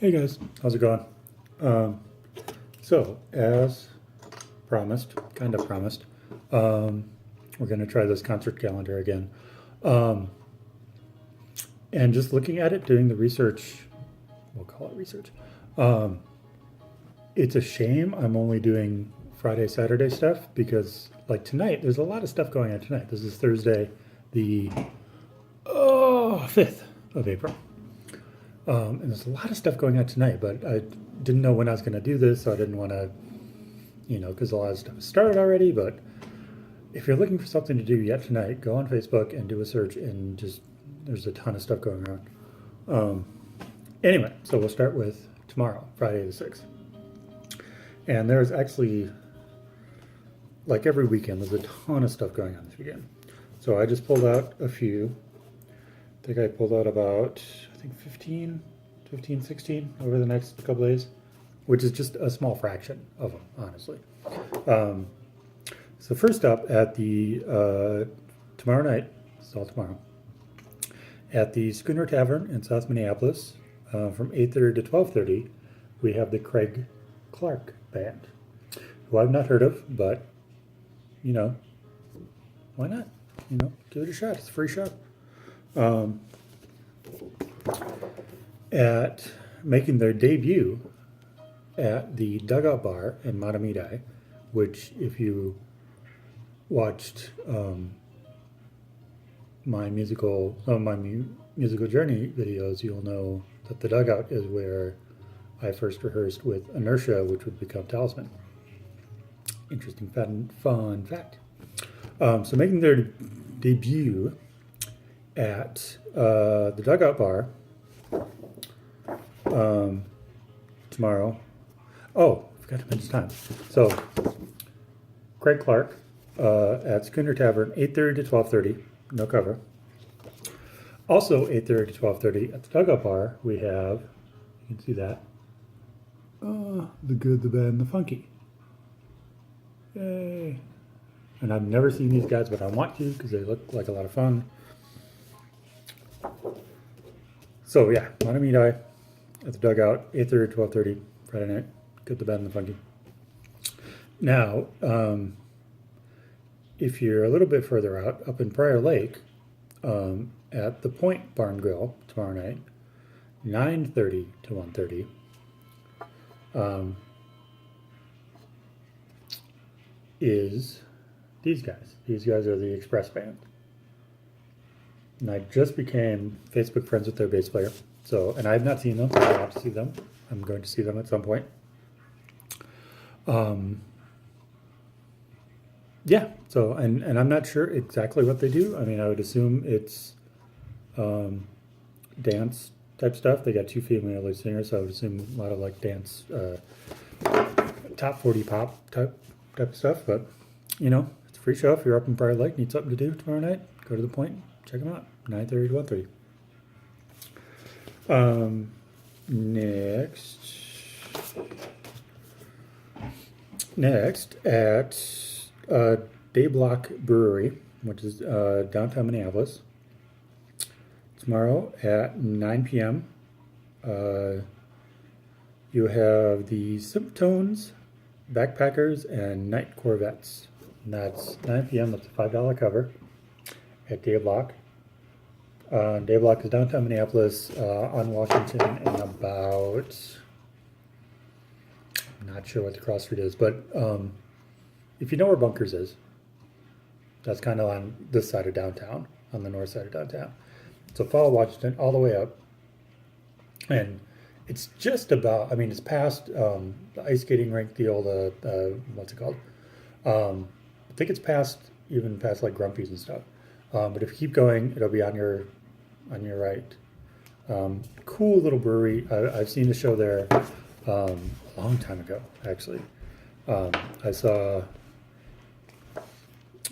Hey guys, how's it going? Um, as promised, kind of promised, um, we're going to try this concert calendar again. Um, and just looking at it, doing the research, we'll call it research. Um, it's a shame I'm only doing Friday, Saturday stuff because, like tonight, there's a lot of stuff going on tonight. This is Thursday, the 5th of April. And there's a lot of stuff going on tonight, but I didn't know when I was going to do this, so I didn't want to, because a lot of stuff has started already. But if you're looking for something to do yet tonight, go on Facebook and do a search, and just there's a ton of stuff going on. Anyway, so we'll start with tomorrow, Friday the 6th. And there's actually, like every weekend, there's a ton of stuff going on this weekend. So I just pulled out a few. I think I pulled out about, 15, 16 over the next couple days, which is just a small fraction of them, honestly. So first up at the, tomorrow night, it's all tomorrow, at the Schooner Tavern in South Minneapolis, from 8:30 to 12:30, we have the Craig Clark Band, who I've not heard of, but, why not? Give it a shot. It's a free show. At making their debut at the Dugout Bar in Matamidi, which if you watched my musical journey videos, you'll know that the Dugout is where I first rehearsed with Inertia, which would become Talisman. Interesting fun fact. So making their debut at the Dugout Bar tomorrow. Oh, I forgot to mention time. So, Craig Clark at Schooner Tavern, 8:30 to 12:30, no cover. Also, 8:30 to 12:30 at the Dugout Bar, we have, you can see that, The Good, the Bad, and the Funky. Yay! And I've never seen these guys, but I want to because they look like a lot of fun. So yeah, Matamidi at the Dugout, 8:30 to 12:30, Friday night. Good, the Bad, and the Funky. Now, if you're a little bit further out, up in Prior Lake, at the Point Barn Grill tomorrow night, 9:30 to 1:30, is these guys. These guys are the Express Band. And I just became Facebook friends with their bass player. So, and I have not seen them. I want to see them. I'm going to see them at some point. Yeah. So, and I'm not sure exactly what they do. I mean, I would assume it's dance type stuff. They got two female lead singers, so I would assume a lot of like dance, top 40 pop type of stuff. But it's a free show. If you're up in Prior Lake, need something to do tomorrow night, go to the Point. Check them out. 9:30 to 1:30. Next at Dayblock Brewery, which is downtown Minneapolis. Tomorrow at 9 p.m. You have the Symptones, Backpackers, and Night Corvettes. And that's 9 p.m. That's a $5 cover at Dayblock. Dayblock is downtown Minneapolis, on Washington, and about, I'm not sure what the cross street is, but if you know where Bunkers is, that's kind of on this side of downtown, on the north side of downtown. So follow Washington all the way up, and it's just about, it's past the ice skating rink, the old, what's it called? I think it's even past like Grumpy's and stuff. But if you keep going, it'll be on your right. Cool little brewery. I've seen the show there a long time ago, actually. I saw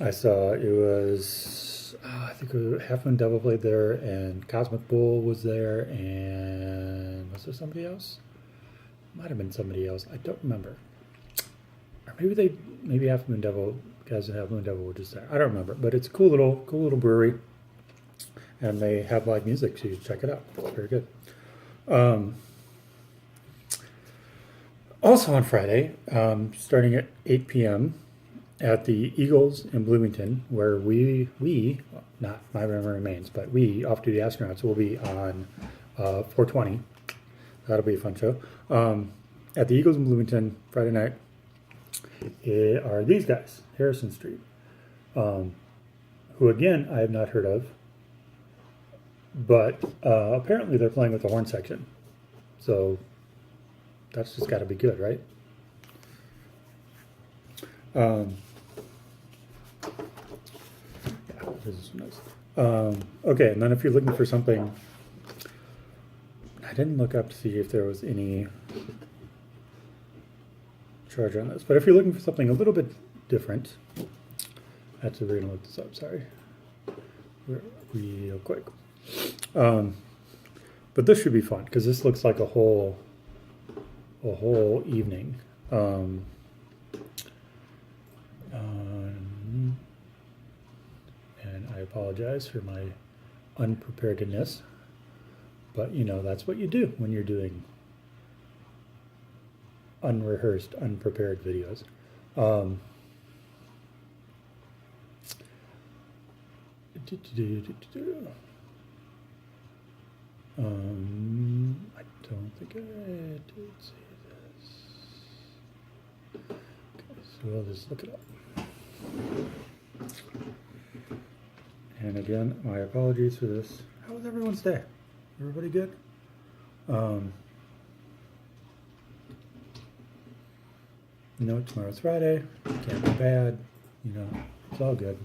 it was, I think it was Half Moon Devil played there, and Cosmic Bull was there, and was there somebody else? Might have been somebody else. I don't remember. Or maybe Half Moon Devil, guys in Half Moon Devil were just there. I don't remember, but it's a cool little brewery, and they have live music, so you should check it out. It's very good. Also on Friday, starting at 8 p.m. at the Eagles in Bloomington, where we, not my memory remains, but we, off-duty astronauts, will be on 420. That'll be a fun show. At the Eagles in Bloomington, Friday night, are these guys, Harrison Street, who again I have not heard of, but apparently they're playing with the horn section, so that's just got to be good, right? Yeah, this is nice. Okay, and then if you're looking for something, I didn't look up to see if there was any charge on this, but if you're looking for something a little bit different, actually we're gonna look this up. Sorry, real quick. But this should be fun because this looks like a whole evening. And I apologize for my unpreparedness, but you know that's what you do when you're doing unrehearsed, unprepared videos. I don't think I did see this. Okay, so I'll just look it up. And again, my apologies for this. How was everyone's day? Everybody good? You know, tomorrow's Friday. Can't be bad. You know, it's all good.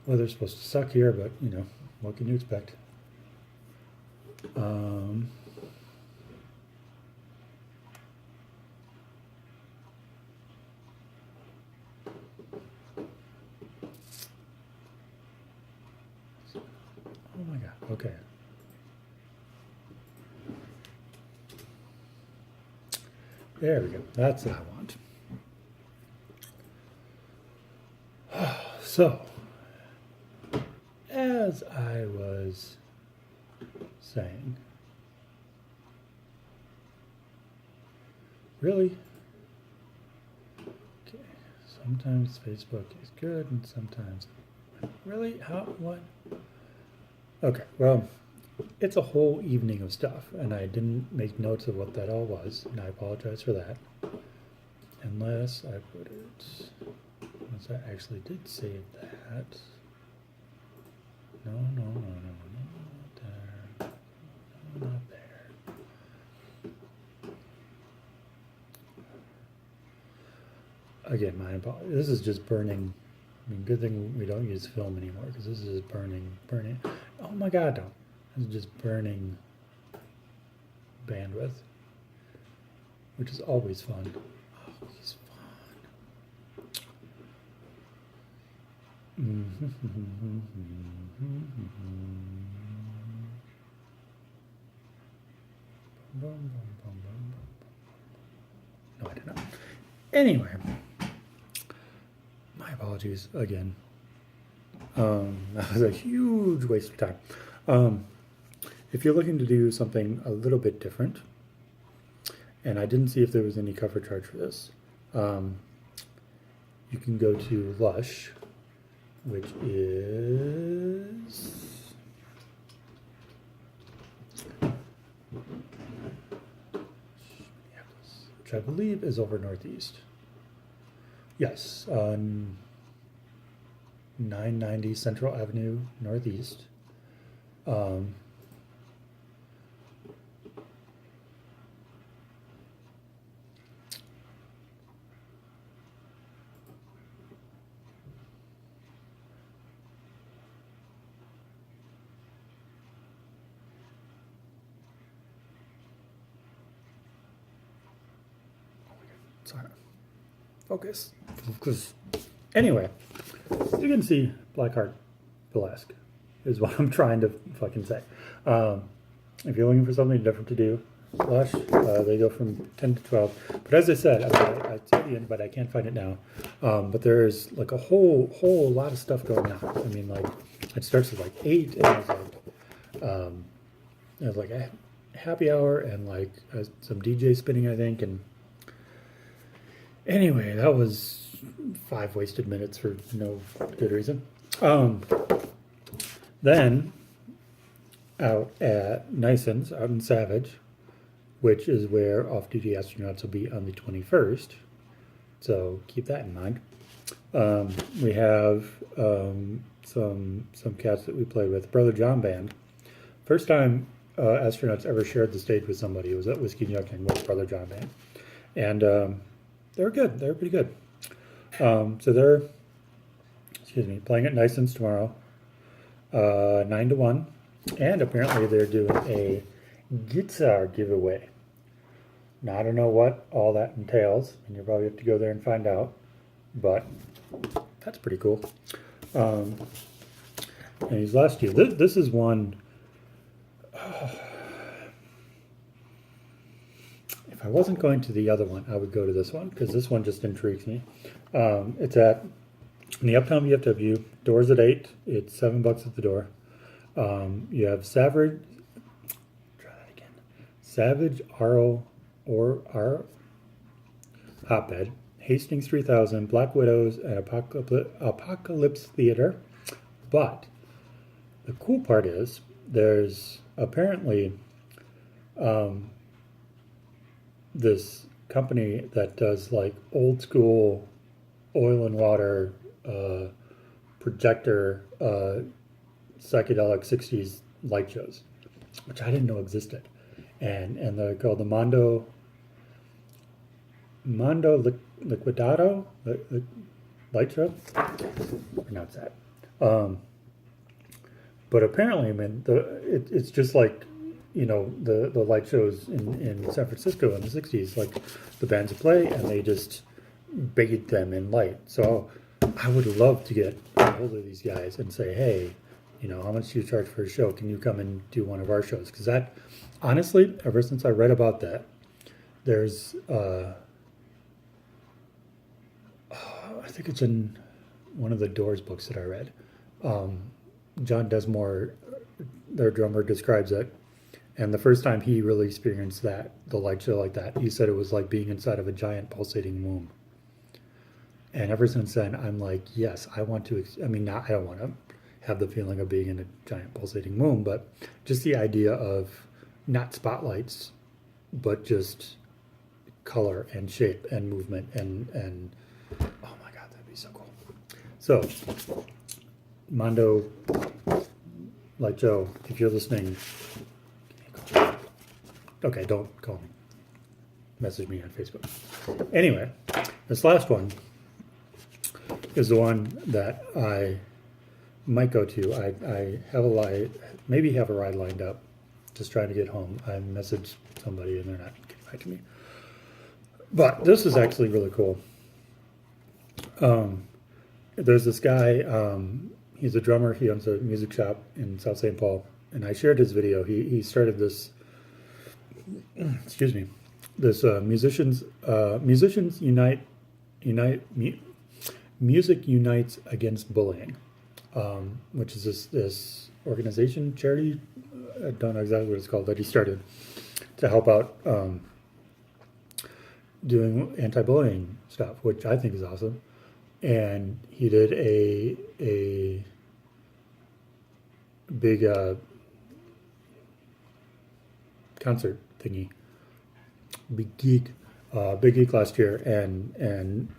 Weather's supposed to suck here, but you know, what can you expect? Oh my God. Okay. There we go. That's what I want. So, as I was saying, really? Okay. Sometimes Facebook is good and sometimes, really? How? What? Okay, well, it's a whole evening of stuff, and I didn't make notes of what that all was, and I apologize for that. Unless I put it, unless I actually did save that. No, not there. No, not there. Again, my apologies. This is just burning. I mean, good thing we don't use film anymore, because this is burning. Oh my God, don't. This is just burning bandwidth, which is always fun. Always fun. No, I did not. Anyway, my apologies again. That was a huge waste of time. If you're looking to do something a little bit different, and I didn't see if there was any cover charge for this, you can go to Lush, which is which I believe is over Northeast. Yes, 990 Central Avenue Northeast. Sorry. Focus. Anyway, you can see Blackheart Burlesque is what I'm trying to fucking say. If you're looking for something different to do, Lush, they go from 10 to 12. But as I said, I said the end, but I can't find it now. But there's like a whole lot of stuff going on. I mean, like, it starts at like 8, and it's like, happy hour and like some DJ spinning, I think. And anyway, that was 5 wasted minutes for no good reason. Then out at Nison's out in Savage, which is where Off-Duty Astronauts will be on the 21st. So keep that in mind. We have some cats that we played with. Brother John Band. First time Astronauts ever shared the stage with somebody was at Whiskey Junction with Brother John Band. And they were good. They were pretty good. So they're, playing at Nison's tomorrow, 9 to 1. And apparently they're doing a guitar giveaway. Now, I don't know what all that entails, and you'll probably have to go there and find out, but that's pretty cool. And he's last year. This is one, if I wasn't going to the other one, I would go to this one, because this one just intrigues me. It's at in the Uptown VFW, doors at 8, it's $7 at the door. You have Savage RO or Hotbed, Hastings 3000, Black Widows, and Apocalypse Theater. But the cool part is there's apparently this company that does like old school oil and water projector psychedelic 60s light shows, which I didn't know existed. And they're called the Mondo Liquidado light show. Pronounce that. But apparently, I mean, it's just like, you know, the light shows in San Francisco in the 60s, like the bands would play and they just bathed them in light. So I would love to get a hold of these guys and say, hey, you know, how much do you charge for a show? Can you come and do one of our shows? Because that, honestly, ever since I read about that, there's, I think it's in one of the Doors books that I read. John Desmore, their drummer, describes it. And the first time he really experienced that, the light show like that, he said it was like being inside of a giant pulsating womb. And ever since then, I'm like, yes, I want to, I mean, not, I don't want to have the feeling of being in a giant pulsating womb, but just the idea of not spotlights, but just color and shape and movement and oh my God, that'd be so cool. So, Mondo Light Joe, if you're listening, okay, don't call me. Message me on Facebook. Anyway, this last one is the one that I might go to. I have maybe have a ride lined up, just trying to get home. I messaged somebody and they're not getting back to me. But this is actually really cool. There's this guy, he's a drummer, he owns a music shop in South St. Paul, and I shared his video. He started this, this Musicians Unite, Music Unites Against Bullying, which is this organization, charity, I don't know exactly what it's called, that he started to help out doing anti-bullying stuff, which I think is awesome. And he did a big concert thingy, big gig last year, and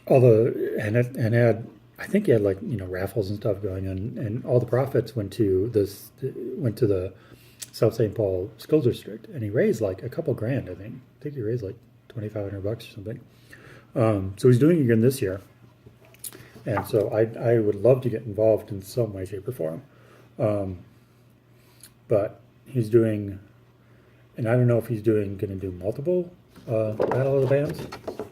all the and had, I think he had, like, you know, raffles and stuff going on, and all the profits went to the South St. Paul School District, and he raised like a couple grand. I think he raised like $2,500 or something. So he's doing it again this year, and so I would love to get involved in some way, shape, or form. But he's doing, and I don't know if he's going to do multiple Battle of the Bands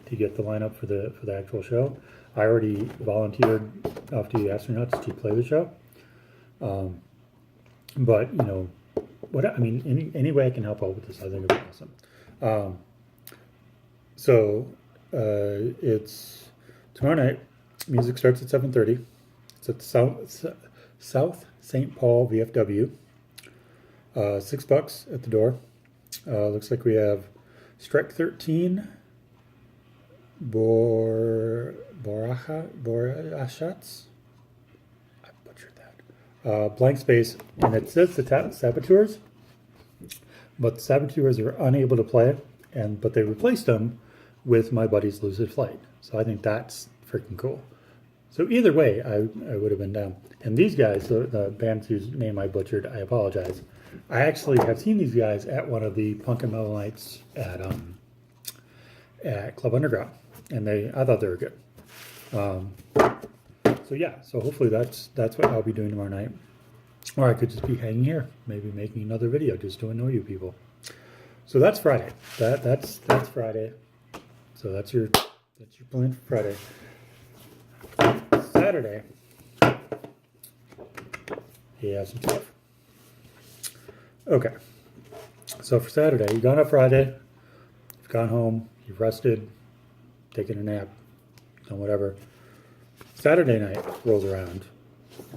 to get the lineup for the actual show. I already volunteered Off-Duty Astronauts to play the show, but you know, any way I can help out with this, I think it'd be awesome. So it's tomorrow night. Music starts at 7:30. It's at South St. Paul VFW. $6 at the door. Looks like we have Strike 13, Borachats. I butchered that. Blank space, and it says the saboteurs, but the saboteurs are unable to play, but they replaced them with my buddy's Lucid Flight. So I think that's freaking cool. So either way, I would have been down. And these guys, the band whose name I butchered, I apologize. I actually have seen these guys at one of the Punk and Metal Nights at Club Underground, and I thought they were good. So yeah, so hopefully that's what I'll be doing tomorrow night, or I could just be hanging here, maybe making another video just to annoy you people. So that's Friday. That's Friday. So that's your plan for Friday. Saturday, yeah, some stuff. Okay, so for Saturday, you've gone up Friday, you've gone home, you've rested, taken a nap, done whatever. Saturday night rolls around.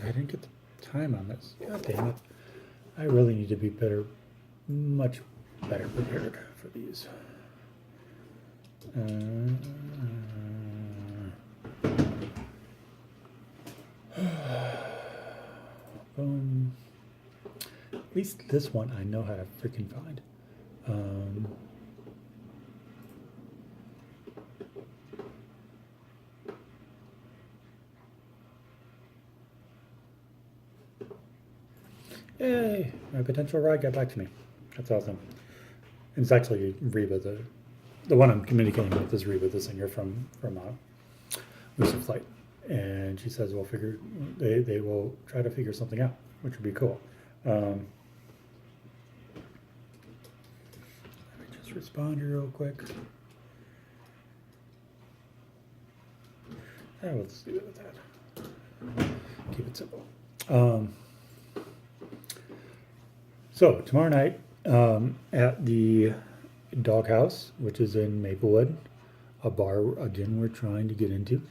I didn't get the time on this. God damn it. I really need to be much better prepared for these. At least this one I know how to freaking find. Yay! My potential ride got back to me. That's awesome. And it's actually Reba, the one I'm communicating with is Reba, the singer from Lucid Flight. And she says they will try to figure something out, which would be cool. Let me just respond here real quick. Let's do it with that. Keep it simple. So tomorrow night at the Doghouse, which is in Maplewood, a bar again we're trying to get into.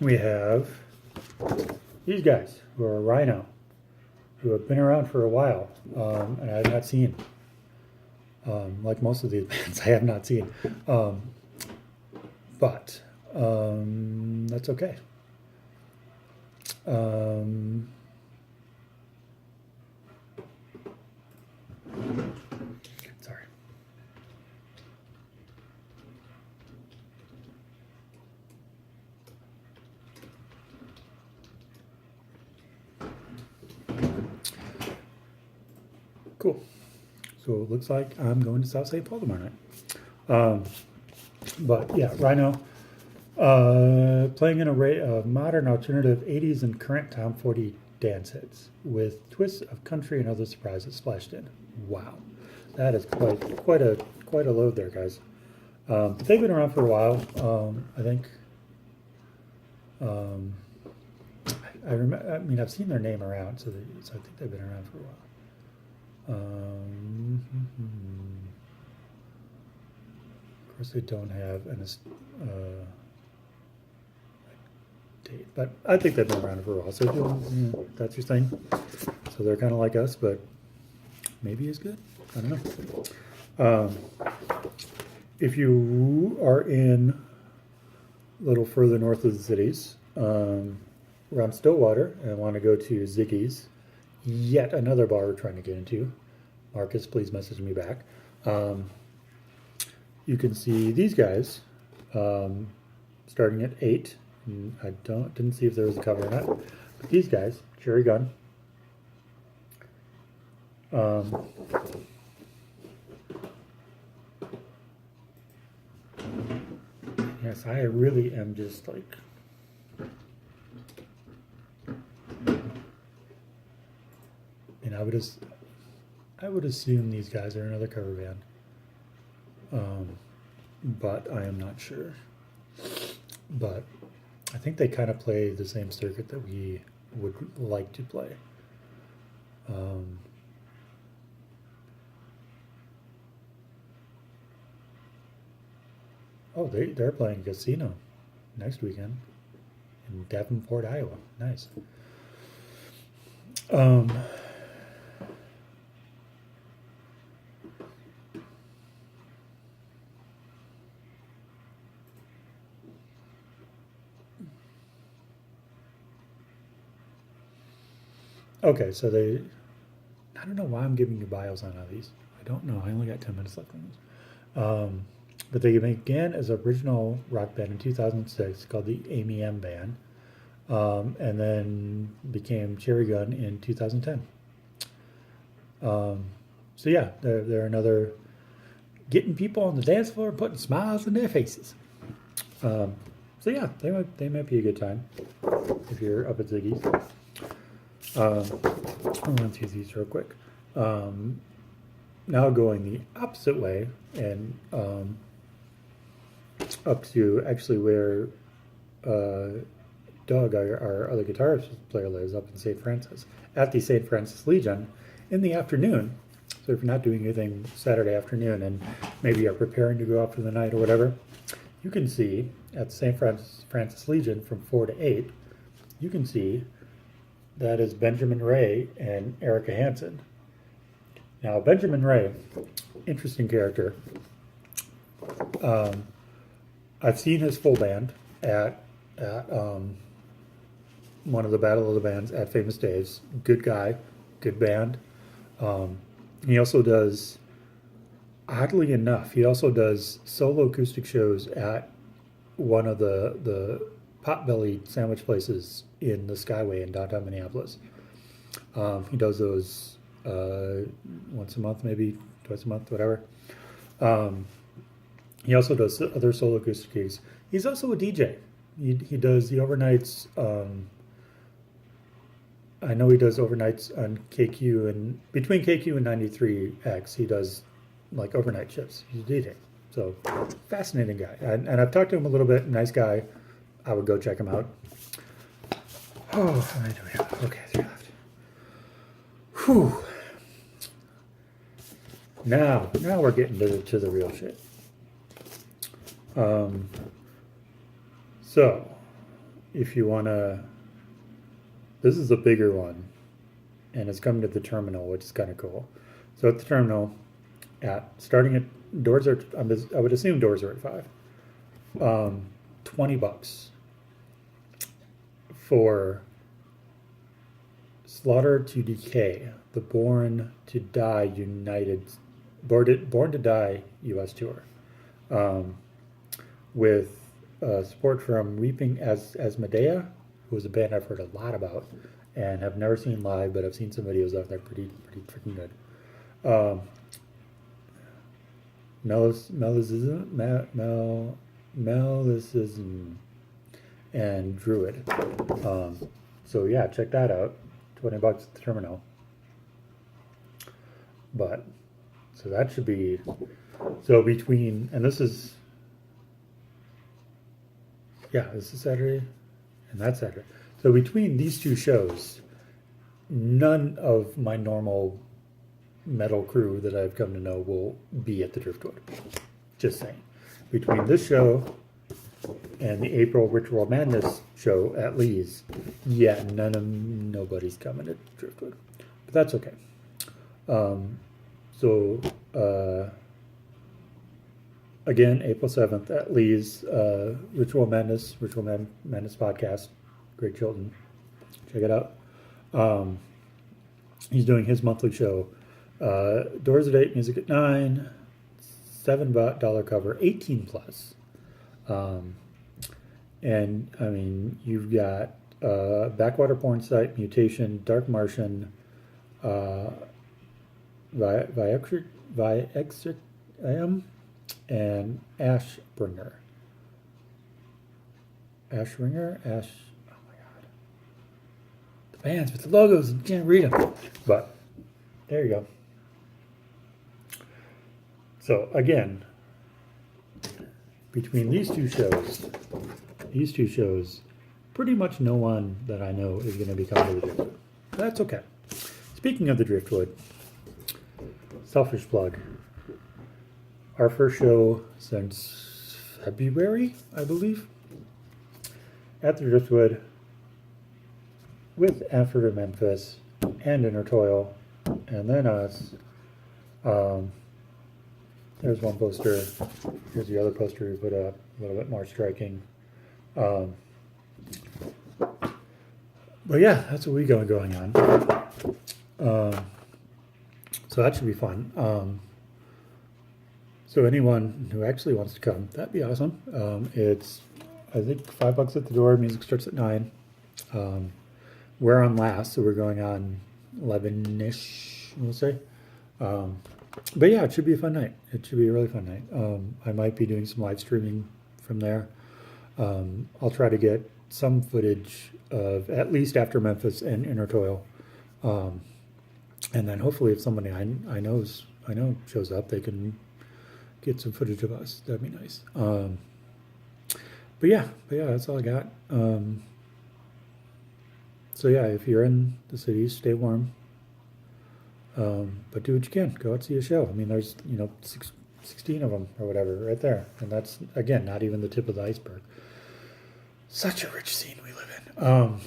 We have these guys who are Rhino, who have been around for a while, and I have not seen. Like most of these bands, I have not seen. But that's okay. Sorry. Cool. So it looks like I'm going to South St. Paul tomorrow night. But yeah, Rhino playing an array of modern, alternative, 80s, and current Top 40 dance hits with twists of country and other surprises splashed in. Wow, that is quite a load there, guys. But they've been around for a while. I think. I mean, I've seen their name around, so I think they've been around for a while. Of course, they don't have an date, but I think they've been around for a while. So if that's your thing. So they're kind of like us, but maybe as good. I don't know. If you are in a little further north of the cities, around Stillwater, and want to go to Ziggy's, yet another bar we're trying to get into. Marcus, please message me back. You can see these guys starting at 8. I didn't see if there was a cover or not. But these guys, Cherry Gun. Yes, I really am just like. And I would assume these guys are another cover band, but I am not sure. But I think they kind of play the same circuit that we would like to play. Oh, they're playing Casino next weekend in Davenport, Iowa. Nice. Okay, so they. I don't know why I'm giving you bios on all these. I don't know. I only got 10 minutes left on this. But they began as an original rock band in 2006 called the Amy M Band, and then became Cherry Gun in 2010. So yeah, they're another getting people on the dance floor and putting smiles in their faces. So yeah, they might be a good time if you're up at Ziggy's. I'll run through these real quick. Now going the opposite way and up to actually where Doug, our other guitar player, lives, up in St. Francis, at the St. Francis Legion in the afternoon. So if you're not doing anything Saturday afternoon and maybe you're preparing to go out for the night or whatever, you can see at St. Francis Legion from 4 to 8, you can see that is Benjamin Ray and Erica Hansen. Now, Benjamin Ray, interesting character. I've seen his full band at one of the Battle of the Bands at Famous Dave's. Good guy, good band. He also does, oddly enough, he also does solo acoustic shows at one of the Potbelly sandwich places in the Skyway in downtown Minneapolis. He does those once a month, maybe twice a month, whatever. He also does other solo acoustic gigs. He's also a DJ. He does the overnights. I know he does overnights on KQ, and between KQ and 93X, he does like overnight shifts. He's a DJ. So fascinating guy. And I've talked to him a little bit. Nice guy. I would go check him out. Oh, how many do we have? Okay, 3 left. Whew. Now we're getting to the real shit. So, if you want to, this is a bigger one, and it's coming to the terminal, which is kind of cool. So at the terminal, starting at doors are, I would assume doors are at 5. $20 for Slaughter to Decay, the Born to Die Born to Die U.S. tour, with support from Weeping Asmodea, who is a band I've heard a lot about and have never seen live, but I've seen some videos of. They're pretty freaking good. Melicism and Druid. So yeah, check that out. $20 at the terminal. But so that should be between, and this is Saturday and that's Saturday. So between these two shows, none of my normal metal crew that I've come to know will be at the Driftwood. Just saying. Between this show and the April Ritual Madness show at Lee's, nobody's coming to Driftwood. But that's okay. Again, April 7th at Lee's, Ritual Madness podcast. Greg Chilton. Check it out. He's doing his monthly show. Doors at 8, music at 9, $7 cover, 18 plus. And I mean, you've got Backwater Porn Site, Mutation, Dark Martian, Viextrium, and Ashbringer. Oh my god. The bands with the logos, you can't read them. But there you go. So again, between these two shows, pretty much no one that I know is going to be coming to the Driftwood. That's okay. Speaking of the Driftwood, selfish plug. Our first show since February, I believe, at the Driftwood with Effort of Memphis and Inner Toil, and then us. There's one poster. Here's the other poster we put up, a little bit more striking. But yeah, that's what we got going on. So that should be fun. So anyone who actually wants to come, that'd be awesome. It's, I think, $5 at the door. Music starts at 9. We're on last, so we're going on 11-ish, we'll say. But yeah, it should be a fun night. It should be a really fun night. I might be doing some live streaming from there. I'll try to get some footage of at least After Memphis and Inner Toil. And then hopefully if somebody I know shows up, they can get some footage of us. That'd be nice. But yeah, that's all I got. So yeah, if you're in the city, stay warm. But do what you can. Go out and see a show. I mean, there's 16 of them or whatever right there, and that's again not even the tip of the iceberg. Such a rich scene we live in.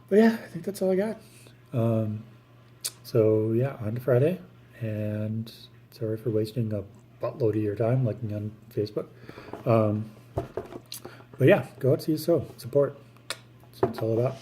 But yeah, I think that's all I got. So yeah, on to Friday, and sorry for wasting a buttload of your time looking on Facebook. But yeah, go out, see a show, support. That's what it's all about.